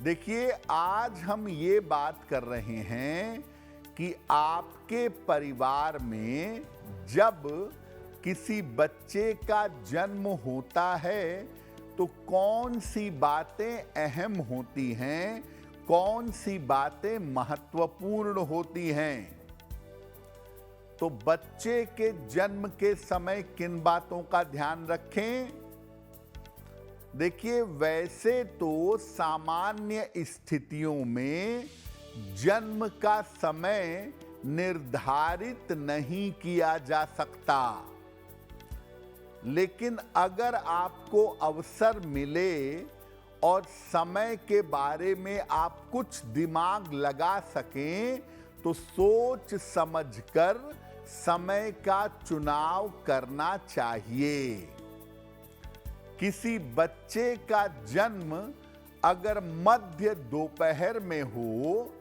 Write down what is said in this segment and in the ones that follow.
देखिए, आज हम ये बात कर रहे हैं कि आपके परिवार में जब किसी बच्चे का जन्म होता है तो कौन सी बातें अहम होती हैं, कौन सी बातें महत्वपूर्ण होती हैं। तो बच्चे के जन्म के समय किन बातों का ध्यान रखें? देखिए, वैसे तो सामान्य स्थितियों में जन्म का समय निर्धारित नहीं किया जा सकता, लेकिन अगर आपको अवसर मिले और समय के बारे में आप कुछ दिमाग लगा सकें तो सोच समझकर समय का चुनाव करना चाहिए। किसी बच्चे का जन्म अगर मध्य दोपहर में हो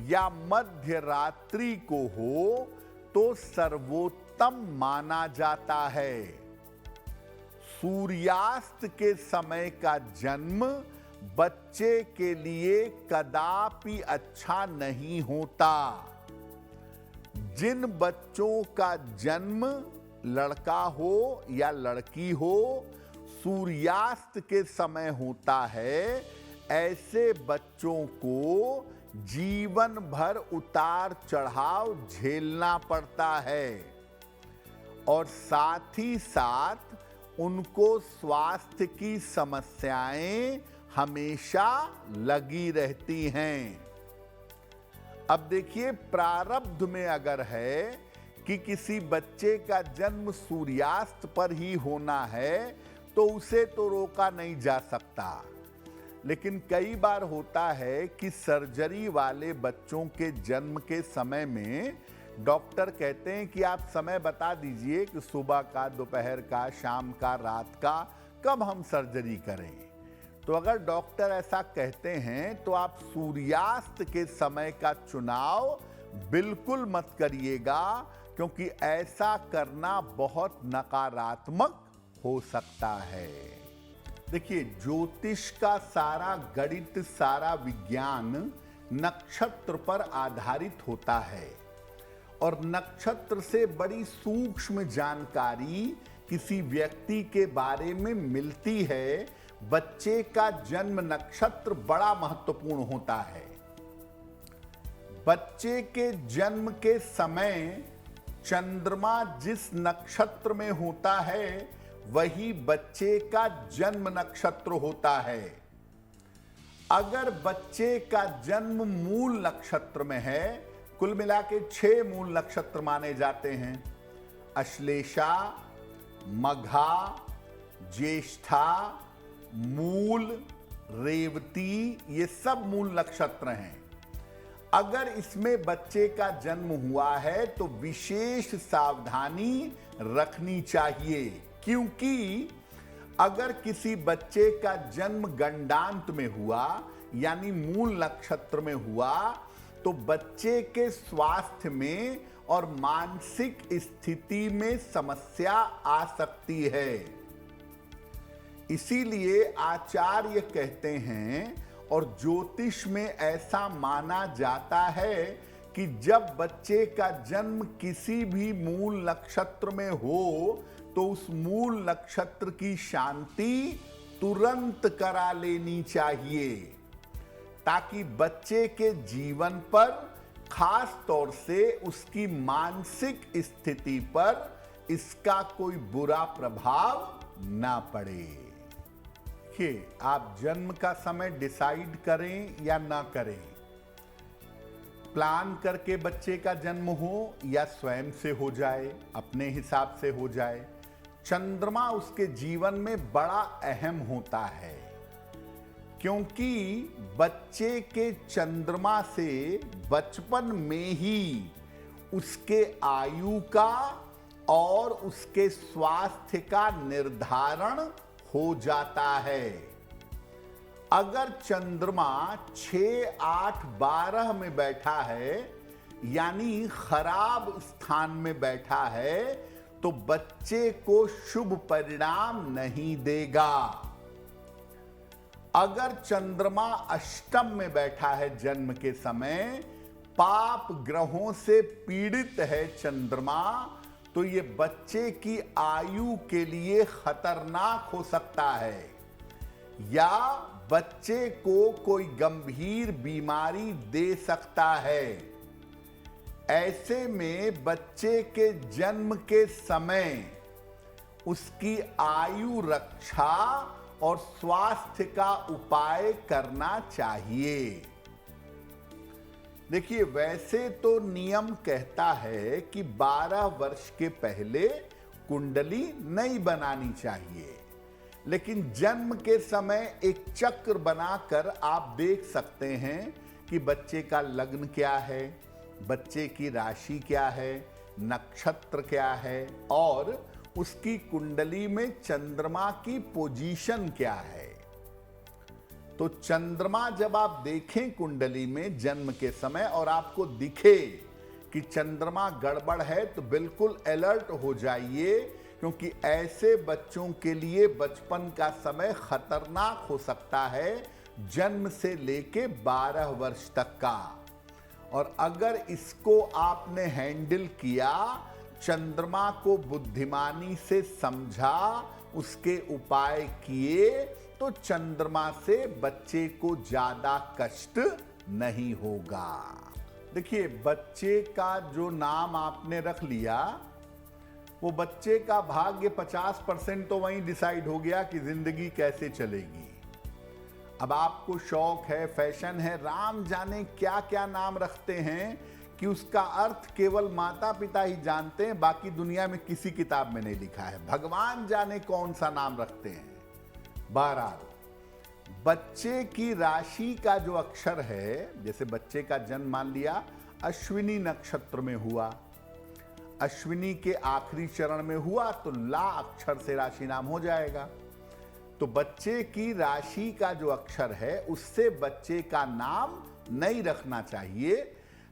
या मध्य रात्रि को हो तो सर्वोत्तम माना जाता है। सूर्यास्त के समय का जन्म बच्चे के लिए कदापि अच्छा नहीं होता। जिन बच्चों का जन्म लड़का हो या लड़की हो सूर्यास्त के समय होता है, ऐसे बच्चों को जीवन भर उतार चढ़ाव झेलना पड़ता है और साथ ही साथ उनको स्वास्थ्य की समस्याएं हमेशा लगी रहती हैं। अब देखिए, प्रारब्ध में अगर है कि किसी बच्चे का जन्म सूर्यास्त पर ही होना है तो उसे तो रोका नहीं जा सकता, लेकिन कई बार होता है कि सर्जरी वाले बच्चों के जन्म के समय में डॉक्टर कहते हैं कि आप समय बता दीजिए कि सुबह का, दोपहर का, शाम का, रात का, कब हम सर्जरी करें। तो अगर डॉक्टर ऐसा कहते हैं तो आप सूर्यास्त के समय का चुनाव बिल्कुल मत करिएगा, क्योंकि ऐसा करना बहुत नकारात्मक हो सकता है। देखिए, ज्योतिष का सारा गणित, सारा विज्ञान नक्षत्र पर आधारित होता है और नक्षत्र से बड़ी सूक्ष्म जानकारी किसी व्यक्ति के बारे में मिलती है। बच्चे का जन्म नक्षत्र बड़ा महत्वपूर्ण होता है। बच्चे के जन्म के समय चंद्रमा जिस नक्षत्र में होता है वही बच्चे का जन्म नक्षत्र होता है। अगर बच्चे का जन्म मूल नक्षत्र में है, कुल मिला के 6 मूल नक्षत्र माने जाते हैं, अश्लेषा, मघा, ज्येष्ठा, मूल, रेवती, ये सब मूल नक्षत्र हैं। अगर इसमें बच्चे का जन्म हुआ है तो विशेष सावधानी रखनी चाहिए, क्योंकि अगर किसी बच्चे का जन्म गंडांत में हुआ यानी मूल नक्षत्र में हुआ तो बच्चे के स्वास्थ्य में और मानसिक स्थिति में समस्या आ सकती है। इसीलिए आचार्य कहते हैं और ज्योतिष में ऐसा माना जाता है कि जब बच्चे का जन्म किसी भी मूल नक्षत्र में हो तो उस मूल नक्षत्र की शांति तुरंत करा लेनी चाहिए, ताकि बच्चे के जीवन पर, खास तौर से उसकी मानसिक स्थिति पर इसका कोई बुरा प्रभाव ना पड़े। देखिए, आप जन्म का समय डिसाइड करें या ना करें, प्लान करके बच्चे का जन्म हो या स्वयं से हो जाए, अपने हिसाब से हो जाए, चंद्रमा उसके जीवन में बड़ा अहम होता है, क्योंकि बच्चे के चंद्रमा से बचपन में ही उसके आयु का और उसके स्वास्थ्य का निर्धारण हो जाता है। अगर चंद्रमा 6, 8, 12 में बैठा है यानी खराब स्थान में बैठा है तो बच्चे को शुभ परिणाम नहीं देगा। अगर चंद्रमा अष्टम में बैठा है जन्म के समय, पाप ग्रहों से पीड़ित है चंद्रमा, तो ये बच्चे की आयु के लिए खतरनाक हो सकता है या बच्चे को कोई गंभीर बीमारी दे सकता है। ऐसे में बच्चे के जन्म के समय उसकी आयु रक्षा और स्वास्थ्य का उपाय करना चाहिए। देखिए, वैसे तो नियम कहता है कि 12 वर्ष के पहले कुंडली नहीं बनानी चाहिए, लेकिन जन्म के समय एक चक्र बनाकर आप देख सकते हैं कि बच्चे का लग्न क्या है, बच्चे की राशि क्या है, नक्षत्र क्या है और उसकी कुंडली में चंद्रमा की पोजीशन क्या है। तो चंद्रमा जब आप देखें कुंडली में जन्म के समय और आपको दिखे कि चंद्रमा गड़बड़ है, तो बिल्कुल अलर्ट हो जाइए, क्योंकि ऐसे बच्चों के लिए बचपन का समय खतरनाक हो सकता है, जन्म से लेके 12 वर्ष तक का। और अगर इसको आपने हैंडल किया, चंद्रमा को बुद्धिमानी से समझा, उसके उपाय किए, तो चंद्रमा से बच्चे को ज्यादा कष्ट नहीं होगा। देखिए, बच्चे का जो नाम आपने रख लिया, वो बच्चे का भाग्य 50% तो वहीं डिसाइड हो गया कि जिंदगी कैसे चलेगी। अब आपको शौक है, फैशन है, राम जाने क्या क्या नाम रखते हैं कि उसका अर्थ केवल माता पिता ही जानते हैं, बाकी दुनिया में किसी किताब में नहीं लिखा है। भगवान जाने कौन सा नाम रखते हैं। बहरहाल, बच्चे की राशि का जो अक्षर है, जैसे बच्चे का जन्म मान लिया अश्विनी नक्षत्र में हुआ, अश्विनी के आखिरी चरण में हुआ, तो ला अक्षर से राशि नाम हो जाएगा। तो बच्चे की राशि का जो अक्षर है, उससे बच्चे का नाम नहीं रखना चाहिए।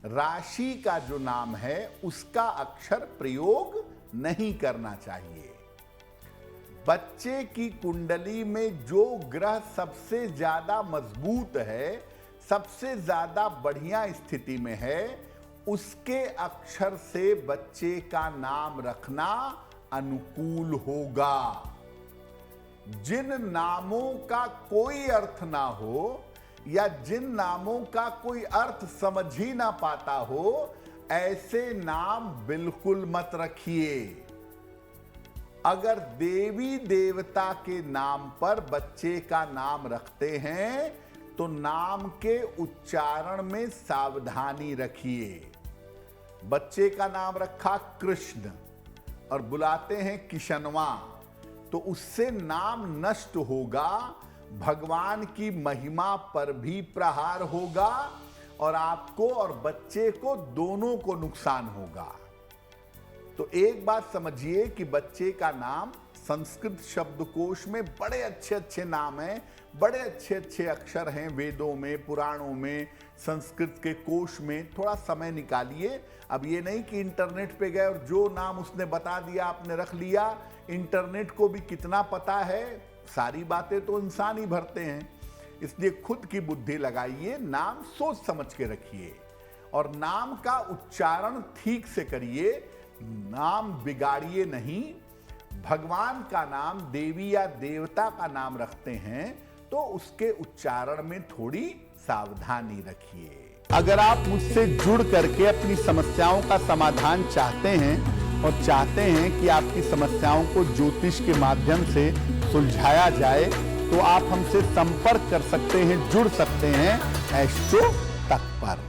राशि का जो नाम है, उसका अक्षर प्रयोग नहीं करना चाहिए। बच्चे की कुंडली में जो ग्रह सबसे ज्यादा मजबूत है, सबसे ज्यादा बढ़िया स्थिति में है, उसके अक्षर से बच्चे का नाम रखना अनुकूल होगा। जिन नामों का कोई अर्थ ना हो या जिन नामों का कोई अर्थ समझ ही ना पाता हो, ऐसे नाम बिल्कुल मत रखिए। अगर देवी देवता के नाम पर बच्चे का नाम रखते हैं, तो नाम के उच्चारण में सावधानी रखिए। बच्चे का नाम रखा कृष्ण और बुलाते हैं किशनवा, तो उससे नाम नष्ट होगा, भगवान की महिमा पर भी प्रहार होगा और आपको और बच्चे को दोनों को नुकसान होगा। तो एक बात समझिए कि बच्चे का नाम संस्कृत शब्दकोश में बड़े अच्छे अच्छे नाम हैं, बड़े अच्छे अच्छे अक्षर हैं, वेदों में, पुराणों में, संस्कृत के कोश में। थोड़ा समय निकालिए। अब ये नहीं कि इंटरनेट पे गए और जो नाम उसने बता दिया आपने रख लिया। इंटरनेट को भी कितना पता है, सारी बातें तो इंसान ही भरते हैं। इसलिए खुद की बुद्धि लगाइए, नाम सोच समझ के रखिए और नाम का उच्चारण ठीक से करिए, नाम बिगाड़िए नहीं। भगवान का नाम, देवी या देवता का नाम रखते हैं तो उसके उच्चारण में थोड़ी सावधानी रखिए। अगर आप मुझसे जुड़ करके अपनी समस्याओं का समाधान चाहते हैं और चाहते हैं कि आपकी समस्याओं को ज्योतिष के माध्यम से सुलझाया जाए, तो आप हमसे संपर्क कर सकते हैं, जुड़ सकते हैं एस्ट्रो तक पर।